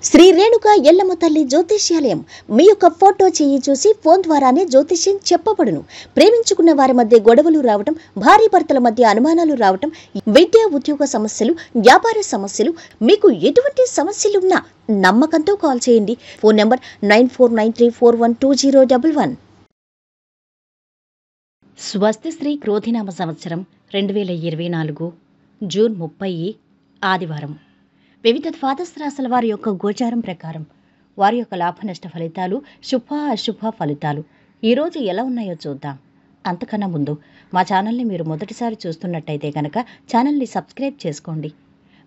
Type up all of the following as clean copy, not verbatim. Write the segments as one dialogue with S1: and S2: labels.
S1: శ్రీ రేణుక ఎల్లమ్మ తల్లి జ్యోతిష్యాలయం మీ యొక్క ఫోటో చేయి చూసి ఫోన్ ద్వారానే జ్యోతిష్యం చెప్పబడును. ప్రేమించుకున్న వారి మధ్య గొడవలు రావటం, భార్య భర్తల మధ్య అనుమానాలు రావటం, విద్యా ఉద్యోగ సమస్యలు, వ్యాపార సమస్యలు, మీకు ఎటువంటి సమస్యలున్నా నమ్మకంతో కాల్ చేయండి. Phone number 9493412011. స్వస్తి శ్రీ క్రోధినామ సంవత్సరం 2024 జూన్ 30 ఆదివారం. వివిధ ద్వాదశ రాశుల వారి యొక్క గోచారం ప్రకారం వారి యొక్క లాభ నష్ట ఫలితాలు, శుభ అశుభ ఫలితాలు ఈరోజు ఎలా ఉన్నాయో చూద్దాం. అంతకన్నా ముందు మా ఛానల్ని మీరు మొదటిసారి చూస్తున్నట్టయితే కనుక ఛానల్ని సబ్స్క్రైబ్ చేసుకోండి.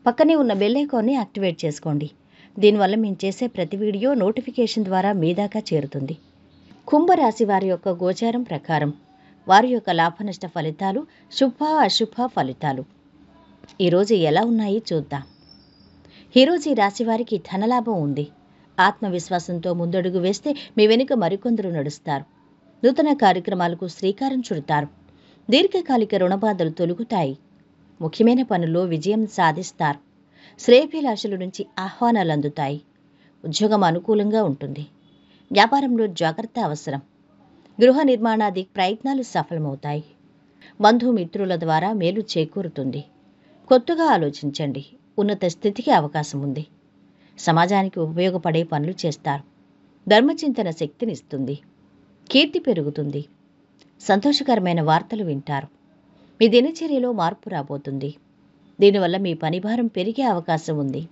S1: పక్కనే ఉన్న బెల్ ఐకాన్ని యాక్టివేట్ చేసుకోండి. దీనివల్ల మేము చేసే ప్రతి వీడియో నోటిఫికేషన్ ద్వారా మీ దాకా చేరుతుంది. కుంభరాశి వారి యొక్క గోచారం ప్రకారం వారి యొక్క లాభ నష్ట ఫలితాలు, శుభ అశుభ ఫలితాలు ఈరోజు ఎలా ఉన్నాయి చూద్దాం. ఈరోజు ఈ రాశి వారికి ధనలాభం ఉంది. ఆత్మవిశ్వాసంతో ముందడుగు వేస్తే మీ వెనుక మరికొందరు నడుస్తారు. నూతన కార్యక్రమాలకు శ్రీకారం చుడతారు. దీర్ఘకాలిక రుణబాధలు తొలుగుతాయి. ముఖ్యమైన పనుల్లో విజయం సాధిస్తారు. శ్రేయభిలాషుల నుంచి ఆహ్వానాలు అందుతాయి. ఉద్యోగం అనుకూలంగా ఉంటుంది. వ్యాపారంలో జాగ్రత్త అవసరం. గృహ నిర్మాణాది ప్రయత్నాలు సఫలమవుతాయి. బంధుమిత్రుల ద్వారా మేలు చేకూరుతుంది. కొత్తగా ఆలోచించండి. ఉన్నత స్థితికి అవకాశం ఉంది. సమాజానికి ఉపయోగపడే పనులు చేస్తారు. ధర్మచింతన శక్తినిస్తుంది. కీర్తి పెరుగుతుంది. సంతోషకరమైన వార్తలు వింటారు. మీ దినచర్యలో మార్పు రాబోతుంది. దీనివల్ల మీ పనిభారం పెరిగే అవకాశం ఉంది.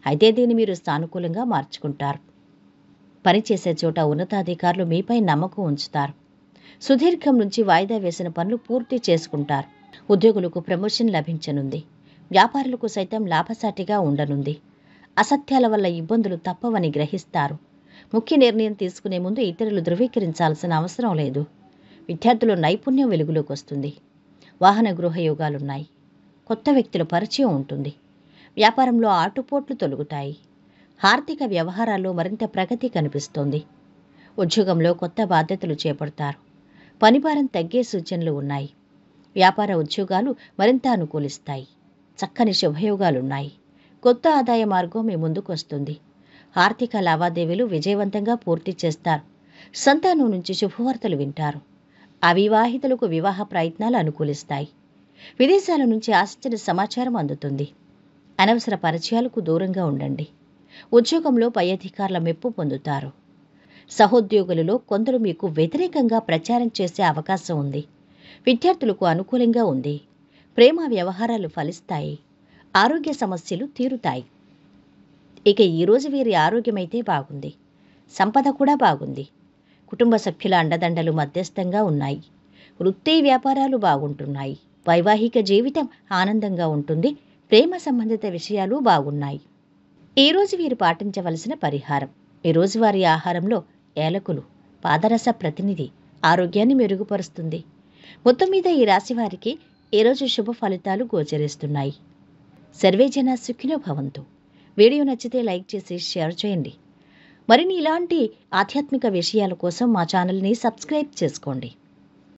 S1: అయితే దీన్ని మీరు సానుకూలంగా మార్చుకుంటారు. పనిచేసే చోట ఉన్నతాధికారులు మీపై నమ్మకం ఉంచుతారు. సుదీర్ఘం నుంచి వాయిదా వేసిన పనులు పూర్తి చేసుకుంటారు. ఉద్యోగులకు ప్రమోషన్ లభించనుంది. వ్యాపారులకు సైతం లాభసాటిగా ఉండనుంది. అసత్యాల వల్ల ఇబ్బందులు తప్పవని గ్రహిస్తారు. ముఖ్య నిర్ణయం తీసుకునే ముందు ఇతరులు ధృవీకరించాల్సిన అవసరం లేదు. విద్యార్థులు నైపుణ్యం వెలుగులోకి వస్తుంది. వాహన గృహ యోగాలున్నాయి. కొత్త వ్యక్తుల పరిచయం ఉంటుంది. వ్యాపారంలో ఆటుపోట్లు తొలగుతాయి. ఆర్థిక వ్యవహారాల్లో మరింత ప్రగతి కనిపిస్తోంది. ఉద్యోగంలో కొత్త బాధ్యతలు చేపడతారు. పనిభారం తగ్గే సూచనలు ఉన్నాయి. వ్యాపార ఉద్యోగాలు మరింత అనుకూలిస్తాయి. చక్కని శుభయోగాలున్నాయి. కొత్త ఆదాయ మార్గం మీ ముందుకు వస్తుంది. ఆర్థిక లావాదేవీలు విజయవంతంగా పూర్తి చేస్తారు. సంతానం నుంచి శుభవార్తలు వింటారు. అవివాహితులకు వివాహ ప్రయత్నాలు అనుకూలిస్తాయి. విదేశాల నుంచి ఆశించిన సమాచారం అందుతుంది. అనవసర పరిచయాలకు దూరంగా ఉండండి. ఉద్యోగంలో పై అధికారుల మెప్పు పొందుతారు. సహోద్యోగులలో కొందరు మీకు వ్యతిరేకంగా ప్రచారం చేసే అవకాశం ఉంది. విద్యార్థులకు అనుకూలంగా ఉంది. ప్రేమ వ్యవహారాలు ఫలిస్తాయి. ఆరోగ్య సమస్యలు తీరుతాయి. ఇక ఈరోజు వీరి ఆరోగ్యమైతే బాగుంది. సంపద కూడా బాగుంది. కుటుంబ సభ్యుల అండదండలు మధ్యస్థంగా ఉన్నాయి. వృత్తి వ్యాపారాలు బాగుంటున్నాయి. వైవాహిక జీవితం ఆనందంగా ఉంటుంది. ప్రేమ సంబంధిత విషయాలు బాగున్నాయి. ఈరోజు వీరు పాటించవలసిన పరిహారం. ఈరోజు వారి ఆహారంలో ఏలకులు, పాదరస ప్రతినిధి ఆరోగ్యాన్ని మెరుగుపరుస్తుంది. మొత్తం మీద ఈ రాశి వారికి ఈరోజు శుభ ఫలితాలు గోచరిస్తున్నాయి. సర్వేజన సుఖినో భవంతు. వీడియో నచ్చితే లైక్ చేసి షేర్ చేయండి. మరిన్ని ఇలాంటి ఆధ్యాత్మిక విషయాల కోసం మా ఛానల్ని సబ్స్క్రైబ్ చేసుకోండి.